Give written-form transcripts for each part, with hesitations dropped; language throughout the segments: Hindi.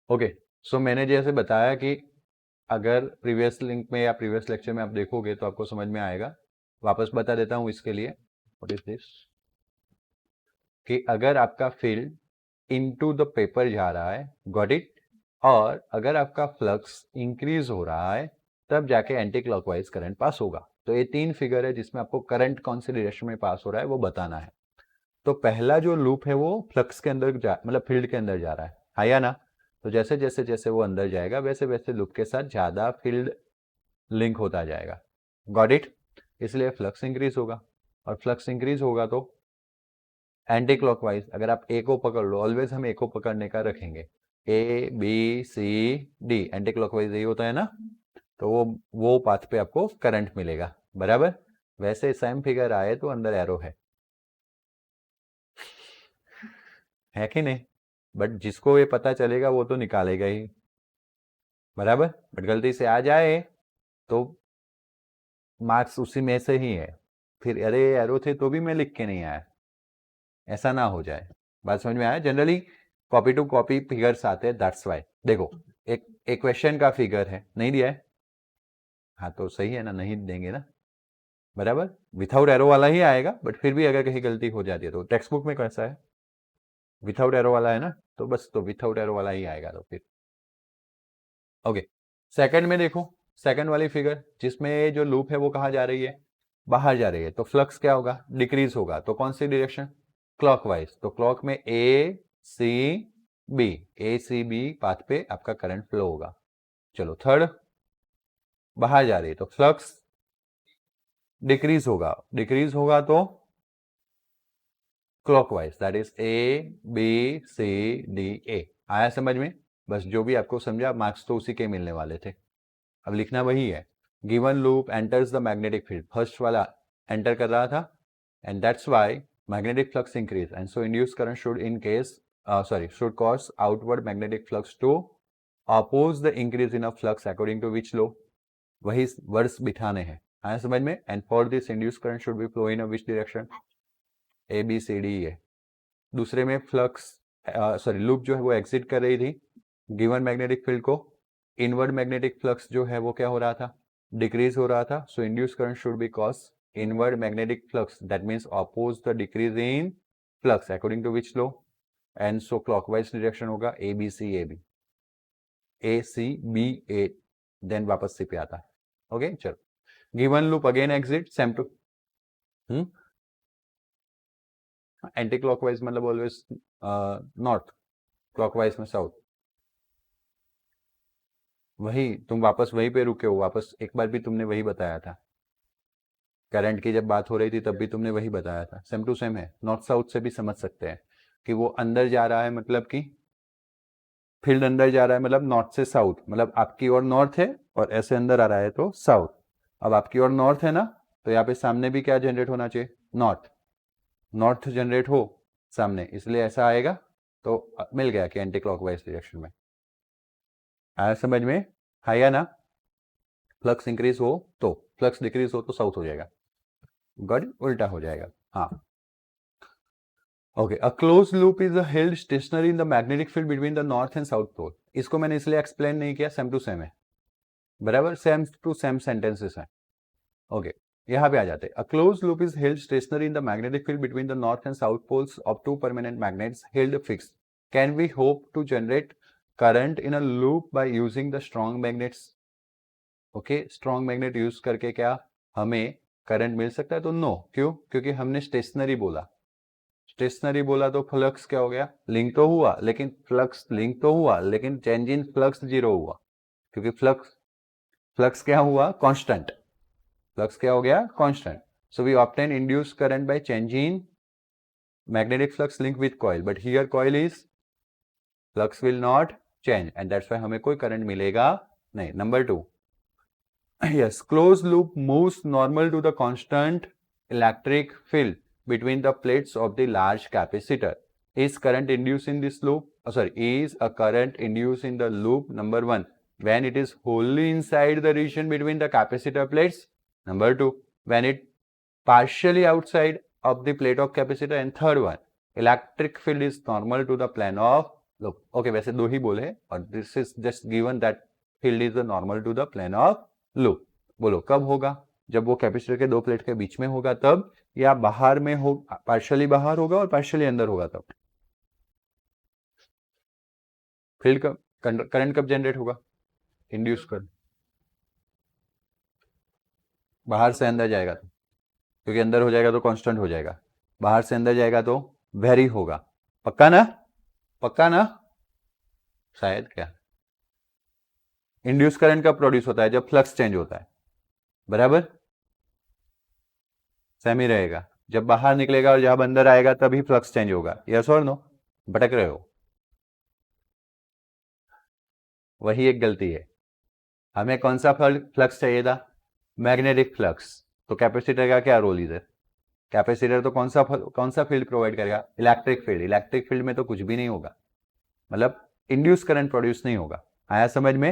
ओके, सो मैंने जैसे बताया कि अगर प्रीवियस लिंक में या प्रीवियस लेक्चर में आप देखोगे तो आपको समझ में आएगा। वापस बता देता हूँ इसके लिए, व्हाट इज दिस, कि अगर आपका फील्ड इनटू द पेपर जा रहा है, गॉट इट, और अगर आपका फ्लक्स इंक्रीज हो रहा है तब जाके एंटी क्लॉकवाइज करंट पास होगा। तो ये 3 फिगर है जिसमें आपको करंट कौन सी डायरेक्शन में पास हो रहा है वो बताना है। तो पहला जो लूप है वो फ्लक्स के अंदर मतलब फील्ड के अंदर जा रहा है या ना। तो जैसे जैसे जैसे वो अंदर जाएगा वैसे वैसे लूप के साथ ज्यादा फील्ड लिंक होता जाएगा, गॉट इट। इसलिए फ्लक्स इंक्रीज होगा, और फ्लक्स इंक्रीज होगा तो एंटी क्लॉकवाइज, अगर आप ए को पकड़ लो, ऑलवेज हम ए को पकड़ने का रखेंगे, A B C D, anti clockwise यही होता है ना, तो वो पाथ पे आपको करंट मिलेगा, बराबर। वैसे सेम फिगर आए तो अंदर एरो है कि नहीं, बट जिसको ये पता चलेगा वो तो निकालेगा ही, बराबर। बट गलती से आ जाए तो मार्क्स उसी में से ही है, फिर अरे एरो थे तो भी मैं लिख के नहीं आया, ऐसा ना हो जाए। बात समझ में आया। Generally copy to copy figures आते हैं, दैट्स वाई। देखो, एक क्वेश्चन का फिगर है, नहीं दिया है, हाँ तो सही है ना, नहीं देंगे ना, बराबर। विथआउट एरो वाला ही आएगा, बट फिर भी अगर कहीं गलती हो जाती है तो टेक्स्ट बुक में कैसा है, विथआउट एरो वाला है ना, तो बस तो विथआउट एरो वाला ही आएगा तो फिर ओके। सेकंड में देखो, सेकंड वाली फिगर जिसमें जो लूप है वो कहाँ जा रही है, बाहर जा रही है, तो फ्लक्स क्या होगा, डिक्रीज होगा। तो कौन सी डायरेक्शन, क्लॉकवाइज। तो क्लॉक में सी B A C B path पे आपका करंट फ्लो होगा। चलो थर्ड, बाहर जा रही है तो फ्लक्स डिक्रीज होगा, डिक्रीज होगा तो clockwise, that is A B C D A. आया समझ में। बस जो भी आपको समझा, मार्क्स तो उसी के मिलने वाले थे। अब लिखना वही है, given loop enters the magnetic field, first वाला एंटर कर रहा था, and that's why magnetic flux increase, and so induced current should in case should cause outward magnetic flux to oppose the increase in a flux according to which law, वही वर्ड्स बिठाने हैं। आया समझ में। And for this induced current should be flow in which direction, A B C D A. दूसरे में फ्लक्स लूप जो है वो एग्जिट कर रही थी गिवन मैग्नेटिक फील्ड को, इनवर्ड मैग्नेटिक फ्लक्स जो है वो क्या हो रहा था, डिक्रीज हो रहा था। So induced current should be cause inward magnetic flux, that means oppose the decrease in flux according to which law, and so clockwise direction होगा A B C A B, A C B A, then वापस सी पे आता है। ओके चलो, given loop again exit same to anti clockwise मतलब ऑलवेज नॉर्थ, क्लॉकवाइज में साउथ। वही तुम वापस वहीं पे रुके हो, वापस एक बार भी तुमने वही बताया था, करंट की जब बात हो रही थी तब भी तुमने वही बताया था, सेम टू सेम है। नॉर्थ साउथ से भी समझ सकते हैं कि वो अंदर जा रहा है, मतलब कि फील्ड अंदर जा रहा है, मतलब नॉर्थ से साउथ, मतलब आपकी ओर नॉर्थ है और ऐसे अंदर आ रहा है तो साउथ। अब आपकी ओर नॉर्थ है ना, तो यहाँ पे सामने भी क्या जनरेट होना चाहिए, नॉर्थ, नॉर्थ जनरेट हो सामने, इसलिए ऐसा आएगा। तो मिल गया कि एंटी क्लॉकवाइज डायरेक्शन में। आया समझ में, है या ना। फ्लक्स इंक्रीज हो तो, फ्लक्स डिक्रीज हो तो साउथ हो जाएगा, गॉट, उल्टा हो जाएगा। हाँ okay, a closed loop is held stationary in the magnetic field between the north and south pole. इसको मैंने इसलिए एक्सप्लेन नहीं किया, सेम टू सेम है, बराबर, सेम टू सेम सेंटेंसेस हैं। ओके, यहाँ पे आ जाते हैं। A closed loop is held stationary in the magnetic field between the north and south poles of two permanent magnets held fixed. Can we hope to generate current in a loop by using the strong magnets. Okay, strong magnet use करके क्या हमें करंट मिल सकता है, तो नो। क्यों, क्योंकि हमने स्टेशनरी बोला, स्टेशनरी बोला तो फ्लक्स क्या हो गया, लिंक तो हुआ, लेकिन फ्लक्स लिंक तो हुआ लेकिन चेंज इन फ्लक्स जीरो हुआ, क्योंकि फ्लक्स फ्लक्स क्या हुआ, कांस्टेंट, फ्लक्स क्या हो गया, constant. So we obtain induce current by change in magnetic flux link with coil, but here coil is, flux will not change, and that's why हमें कोई करंट मिलेगा नहीं। Number 2, yes, closed loop moves normal to the constant electric field between the plates of the large capacitor. Is current induced in this loop, is a current induced in the loop, number 1, when it is wholly inside the region between the capacitor plates, number 2, when it partially outside of the plate of capacitor, and third one, electric field is normal to the plane of लोग ओके वैसे दो ही बोले और this is just given that field is the normal to the plane of loop. बोलो कब होगा? जब वो कैपेसिटर के दो प्लेट के बीच में होगा तब, या बाहर में हो, पार्शियली बाहर होगा और पार्शियली अंदर होगा तब। फील्ड कब, करंट कब जनरेट होगा? इंड्यूस कर, बाहर से अंदर जाएगा तो, क्योंकि अंदर हो जाएगा तो कांस्टेंट हो जाएगा, बाहर से अंदर जाएगा तो वेरी होगा। पक्का ना? पक्का ना? शायद क्या, इंड्यूस करंट कब प्रोड्यूस होता है? जब फ्लक्स चेंज होता है, बराबर? सेम ही रहेगा, जब बाहर निकलेगा और जब अंदर आएगा तभी फ्लक्स चेंज होगा। यस और नो? भटक रहे हो? वही एक गलती है। हमें कौन सा फ्लक्स चाहिए था? Magnetic flux. तो कैपेसिटर का क्या रोल इधर? कैपेसिटर तो कौन सा फील्ड प्रोवाइड करेगा? Electric field. इलेक्ट्रिक फील्ड में तो कुछ भी नहीं होगा, मतलब इंड्यूस करंट प्रोड्यूस नहीं होगा। आया समझ में?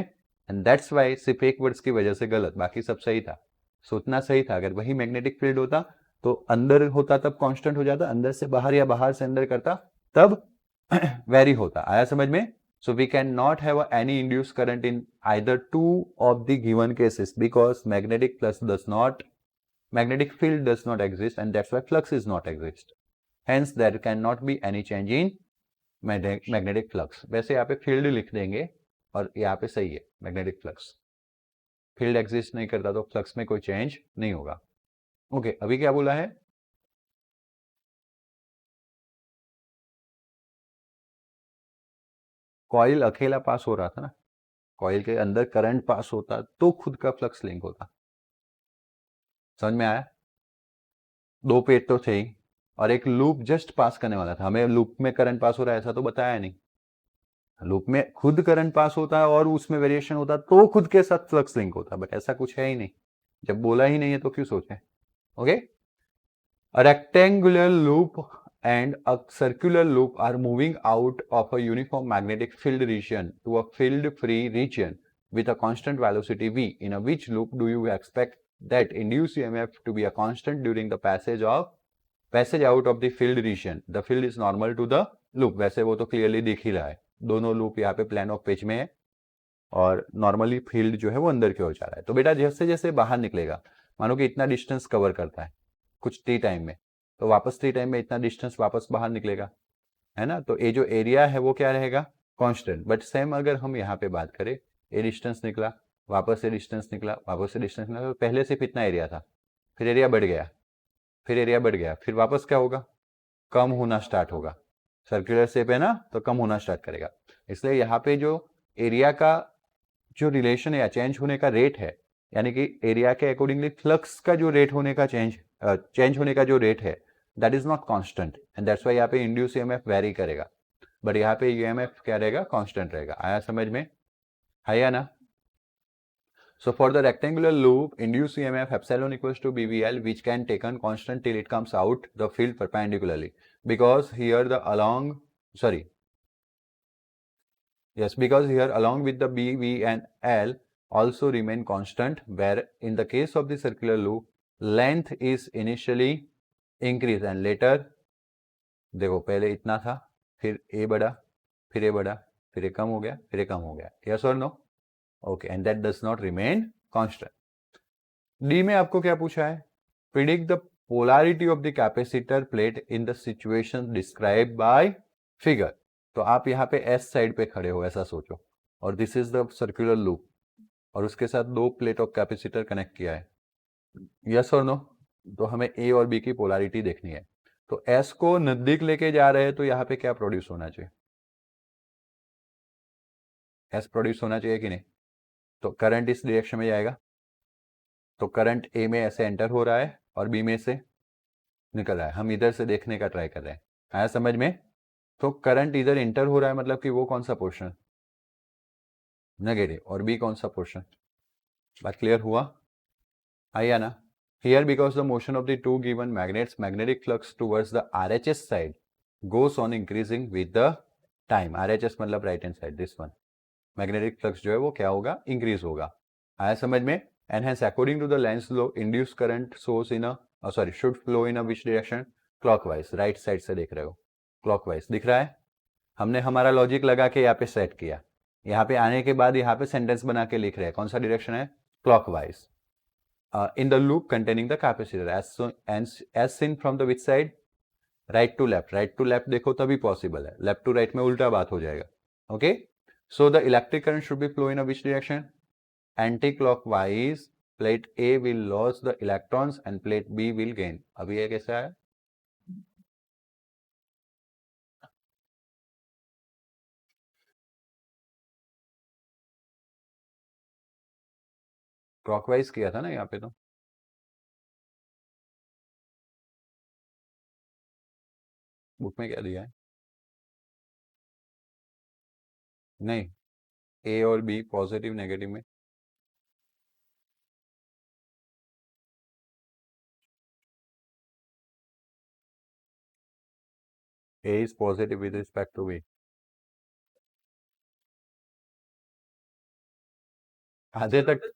एंड दैट्स वाई सिर्फ एक वर्ड्स की वजह से गलत, बाकी सब सही था, सोचना सही था। अगर वही मैग्नेटिक फील्ड होता तो अंदर होता तब कांस्टेंट हो जाता, अंदर से बाहर या बाहर से अंदर करता तब वेरी होता। आया समझ में? So we cannot have any induced current in either two of the given cases because magnetic field does not exist, and that's why flux is not exist. Hence there cannot be any change in magnetic flux. वैसे यहाँ पे फील्ड लिख देंगे और यहाँ पे सही है मैग्नेटिक फ्लक्स। फील्ड एग्जिस्ट नहीं करता तो फ्लक्स में कोई चेंज नहीं होगा। ओके अभी क्या बोला है? कॉइल अकेला पास हो रहा था ना, कॉइल के अंदर करंट पास होता तो खुद का फ्लक्स लिंक होता। समझ में आया? दो पेज तो थे ही और एक लूप जस्ट पास करने वाला था। हमें लूप में करंट पास हो रहा है ऐसा तो बताया नहीं। लूप में खुद करंट पास होता है और उसमें वेरिएशन होता तो खुद के साथ फ्लक्स लिंक होता, बट ऐसा कुछ है ही नहीं। जब बोला ही नहीं है तो क्यों सोचें? Okay, a rectangular loop and a circular loop are moving out of a uniform magnetic field region to a field free region with a constant velocity v. In a which loop do you expect that induced EMF to be a constant during the passage out of the field region? The field is normal to the loop. वैसे वो तो क्लियरली दिख ही रहा है, दोनों लूप यहाँ पे प्लान ऑफ पेज में है और नॉर्मली फील्ड जो है वो अंदर की ओर जा रहा है। तो बेटा जैसे जैसे बाहर निकलेगा, मानो कि इतना डिस्टेंस कवर करता है कुछ टी टाइम में, तो वापस टी टाइम में इतना डिस्टेंस वापस बाहर निकलेगा, है ना? तो ये जो एरिया है वो क्या रहेगा? कांस्टेंट। बट सेम अगर हम यहाँ पे बात करें, ये डिस्टेंस निकला, वापस से डिस्टेंस निकला, वापस से डिस्टेंस निकला, तो पहले सिर्फ इतना एरिया था, फिर एरिया बढ़ गया, फिर एरिया बढ़ गया, फिर वापस क्या होगा? कम होना स्टार्ट होगा। सर्कुलर शेप है ना, तो कम होना स्टार्ट करेगा। इसलिए यहाँ पे जो एरिया का जो रिलेशन है या चेंज होने का रेट है, यानी कि एरिया के अकॉर्डिंगली फ्लक्स का जो रेट होने का चेंज होने का जो रेट है, that is not constant, and that's why यहाँ पे इंड्यूस ईएमएफ वेरी करेगा, बट यहाँ पे ईएमएफ क्या रहेगा? कांस्टेंट रहेगा। आया समझ में? है या ना? So for the rectangular loop, induced EMF epsilon equals to BVL, which can taken constant till it comes out the field perpendicularly, because here because here along with the B, V and L also remain constant, where in the case of the circular loop, length is initially increased and later, देखो पहले इतना था, फिर ए बढ़ा, फिर ए बढ़ा, फिर ए कम हो गया, फिर ए कम हो गया। यस और no? Okay, and that does not remain constant. D में आपको क्या पूछा है? Predict the polarity of the capacitor plate in the situation describe by figure. तो आप यहाँ पे एस साइड पे खड़े हो, ऐसा सोचो, और this is the circular loop और उसके साथ दो प्लेट ऑफ कैपेसिटर कनेक्ट किया है। यस और नो? तो हमें ए और बी की पोलैरिटी देखनी है। तो एस को नजदीक लेके जा रहे हैं तो यहाँ पे क्या प्रोड्यूस होना चाहिए? एस प्रोड्यूस होना चाहिए कि नहीं? तो करंट इस डायरेक्शन में जाएगा, तो करंट ए में ऐसे एंटर हो रहा है और बी में से निकल रहा है। हम इधर से देखने का ट्राई कर रहे हैं। आया समझ में? तो करंट इधर एंटर हो रहा है, मतलब कि वो कौन सा पोर्शन? नेगेटिव। और बी कौन सा पोर्शन? बात क्लियर हुआ? आया ना? Here, because the motion of the two given magnets, magnetic flux towards the RHS side goes on increasing with the time. RHS मतलब right hand side, this one. Magnetic flux जो है वो क्या होगा? Increase होगा। आया समझ में? And hence, according to the Lenz law, induced current source should flow in a which direction? Clockwise. Right side से देख रहे हो, clockwise दिख रहा है। हमने हमारा लॉजिक लगा के यहाँ पे सेट किया, यहाँ पे आने के बाद यहाँ पे सेंटेंस बना के लिख रहे हैं, कौन सा डायरेक्शन है, clockwise, in the loop containing the capacitor as seen from the which side, right to left, right to left देखो तभी पॉसिबल है, लेफ्ट टू राइट में उल्टा बात हो जाएगा. Okay, so the electric current should be flow in a which direction, anti clockwise, plate A will loss the electrons and plate B will gain. अभी ये कैसा है, क्लॉकवाइज किया था ना यहाँ पे, तो बुक में क्या दिया है, नहीं, ए और बी पॉजिटिव नेगेटिव में, A is positive with respect to B. आधे तक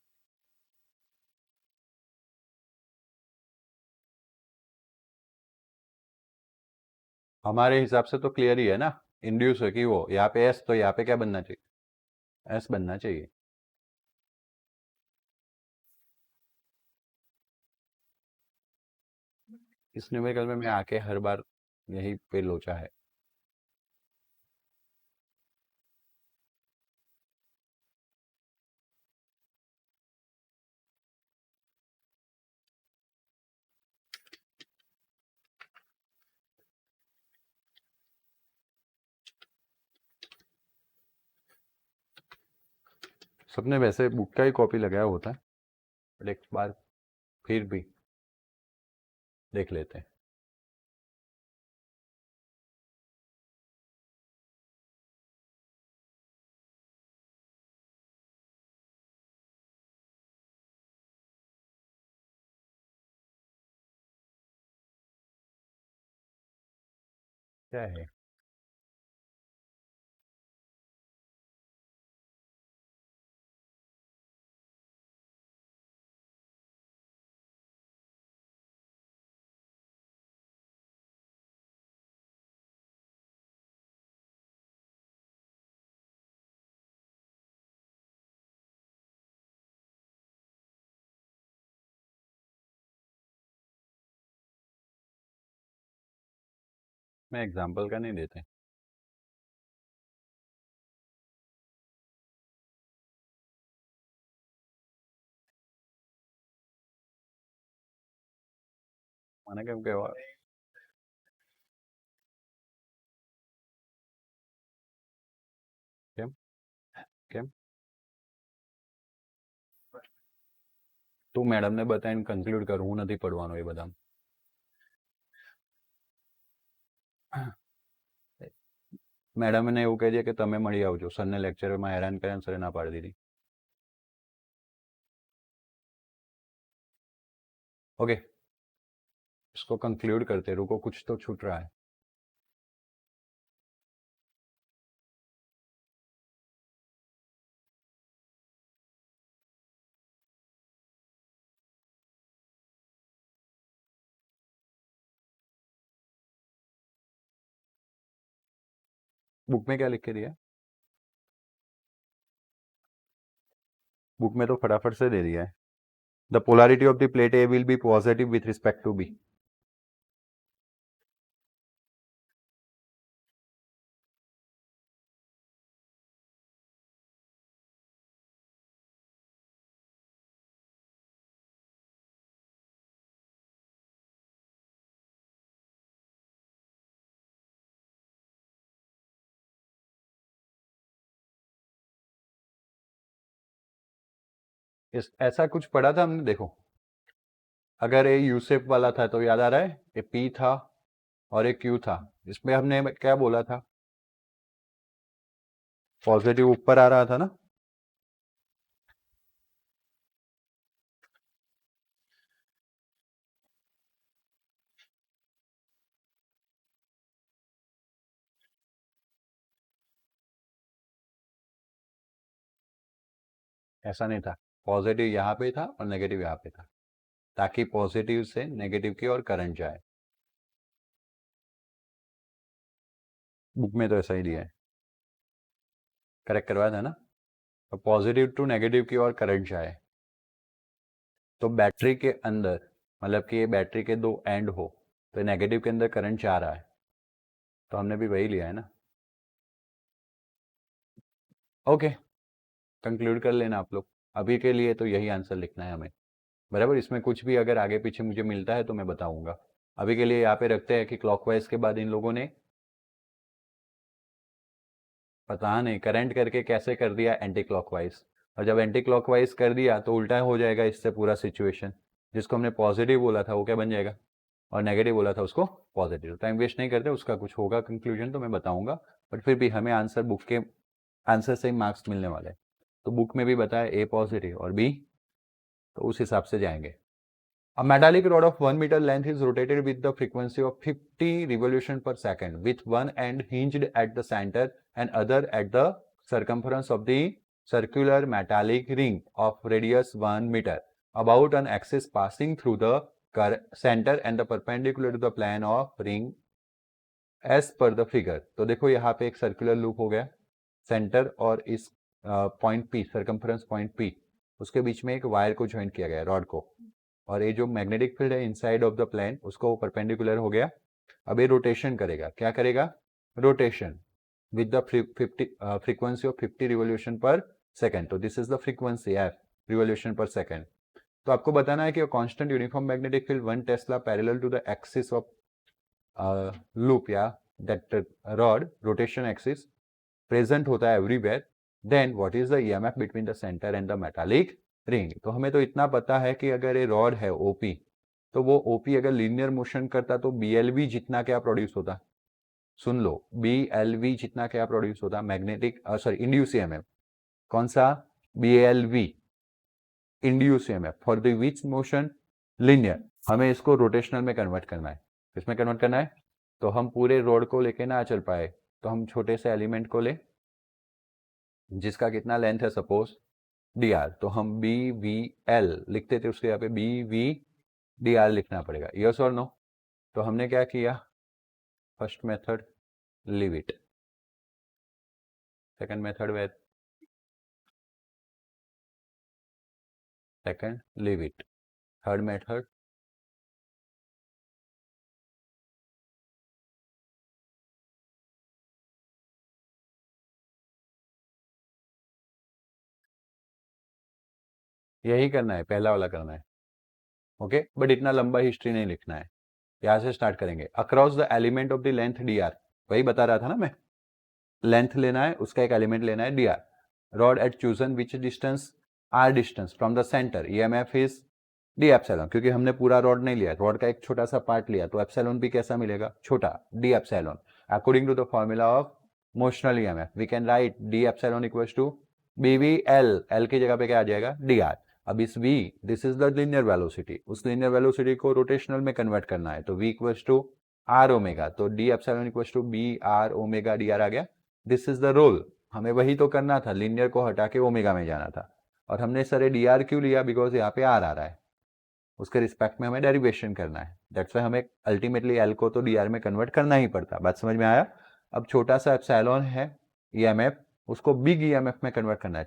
हमारे हिसाब से तो क्लियर ही है ना, इंड्यूस है कि वो यहाँ पे एस, तो यहाँ पे क्या बनना चाहिए, एस बनना चाहिए. इस न्यूमेरिकल में मैं आके हर बार यही पे लोचा है. सबने वैसे बुक का ही कॉपी लगाया होता है, बट एक बार फिर भी देख लेते हैं. क्या है, मैं एग्जाम्पल का नहीं देते. माना क्या क्या हुआ? કેમ કેમ તું મેડમને બતાવીને કન્ક્લુડ કર, હું નથી પડવાનો એ બધા. મેડમને એવું કહી દે કે તમે મળી આવજો, સરને લેક્ચરમાં હેરાન કર્યા, સરે ના પાડી દીધી. ओके, इसको कंक्लूड करते, रुको कुछ तो छूट रहा है. बुक में क्या लिख के दिया, बुक में तो फटाफट से दे दिया है. The polarity of the plate A will be positive with respect to B. इस ऐसा कुछ पढ़ा था हमने, देखो अगर ये यू शेप वाला था तो याद आ रहा है, ये पी था और एक क्यू था, इसमें हमने क्या बोला था, पॉजिटिव ऊपर आ रहा था ना. ऐसा नहीं था, पॉजिटिव यहाँ पे था और नेगेटिव यहाँ पे था, ताकि पॉजिटिव से नेगेटिव की ओर करंट जाए. बुक में तो ऐसा ही दिया है, करेक्ट करवाया था ना। तो पॉजिटिव टू नेगेटिव की ओर करंट जाए, तो बैटरी के अंदर, मतलब कि ये बैटरी के दो एंड हो, तो नेगेटिव के अंदर करंट जा रहा है, तो हमने भी वही लिया है ना। ओके, कंक्लूड कर लेना आप लोग, अभी के लिए तो यही आंसर लिखना है हमें, बराबर। इसमें कुछ भी अगर आगे पीछे मुझे मिलता है तो मैं बताऊंगा। अभी के लिए यहाँ पे रखते हैं कि क्लॉकवाइज के बाद इन लोगों ने पता नहीं करंट करके कैसे कर दिया एंटी क्लॉकवाइज, और जब एंटी क्लॉकवाइज कर दिया तो उल्टा हो जाएगा इससे पूरा सिचुएशन। जिसको हमने पॉजिटिव बोला था वो क्या बन जाएगा, और नेगेटिव बोला था उसको पॉजिटिव। टाइम वेस्ट नहीं करते, उसका कुछ होगा कंक्लूजन तो मैं बताऊंगा, बट फिर भी हमें आंसर बुक के आंसर से ही मार्क्स मिलने वाले हैं। तो बुक में भी बताया ए पॉजिटिव और बी, तो उस हिसाब से जाएंगे। A metallic rod of 1 meter length is rotated with the frequency of 50 revolution per second, with one end hinged at the center and other at the circumference of the circular metallic ring of radius 1 meter, about an axis passing through the center and the perpendicular to the plane of ring as per the figure। तो देखो यहाँ पे एक सर्कुलर लूप हो गया, सेंटर और इस point P, circumference point P, उसके बीच में एक वायर को ज्वाइन किया गया, रॉड को, और ये जो मैग्नेटिक फील्ड है इनसाइड ऑफ द प्लेन उसको परपेंडिकुलर हो गया। अब ये रोटेशन करेगा, क्या करेगा, rotation with the frequency of 50 revolution per second. तो this is the frequency F, revolution per second. तो आपको बताना है कि constant uniform magnetic field 1 tesla parallel to the axis of loop या that rod rotation axis present होता है everywhere, then what is the EMF between the centre and the metallic ring. तो हमें तो इतना पता है कि अगर ये रॉड है ओपी, तो वो ओपी अगर लीनियर मोशन करता तो बीएलवी जितना क्या प्रोड्यूस होता, सुन लो, बीएलवी जितना क्या प्रोड्यूस होता, मैग्नेटिक सॉरी इंड्यूस ईएमएफ। कौन सा, BLV, induce EMF for the which motion, linear. हमें इसको रोटेशनल में कन्वर्ट करना है, किसमें कन्वर्ट करना है, तो हम पूरे रोड को लेके ना चल पाए, तो हम छोटे से एलिमेंट को ले जिसका कितना लेंथ है, सपोज डी आर, तो हम बी वी एल लिखते थे, उसके यहाँ पे बी वी डी आर लिखना पड़ेगा, यस और नो। तो हमने क्या किया, first method leave it, second method way, second leave it, third method यही करना है, पहला वाला करना है, ओके। बट इतना लंबा हिस्ट्री नहीं लिखना है, यहाँ से स्टार्ट करेंगे। Across the element of the length D R, वही बता रहा था ना मैं, लेंथ लेना है, उसका एक एलिमेंट लेना है d r. Rod at chosen which distance, r distance from the centre, EMF is d epsilon, क्योंकि हमने पूरा रॉड नहीं लिया, रॉड का एक छोटा सा पार्ट लिया, तो एप्सिलॉन भी कैसा मिलेगा, छोटा, d epsilon. According to the formula of motional EMF we can write d epsilon equals to B v l, l की जगह पे क्या आ जाएगा, डी आर। अब इस v, this is the linear velocity, उस लीनियर वेलोसिटी को रोटेशनल में कन्वर्ट करना है, तो v equals to R omega, तो D epsilon equals to B R omega D R आ गया। दिस इज द रोल, हमें वही तो करना था, लीनियर को हटा के ओमेगा में जाना था, और हमने सर डी आर क्यों लिया, बिकॉज यहाँ पे आर आ रहा है, उसके रिस्पेक्ट में हमें डेरिवेशन करना है, दैट्स वाई हमें अल्टीमेटली एल को तो डी आर में कन्वर्ट करना ही पड़ता। बात समझ में आया। अब छोटा सा एप्सिलॉन है ईएमएफ, उसको बिग ईएमएफ में कन्वर्ट करना है,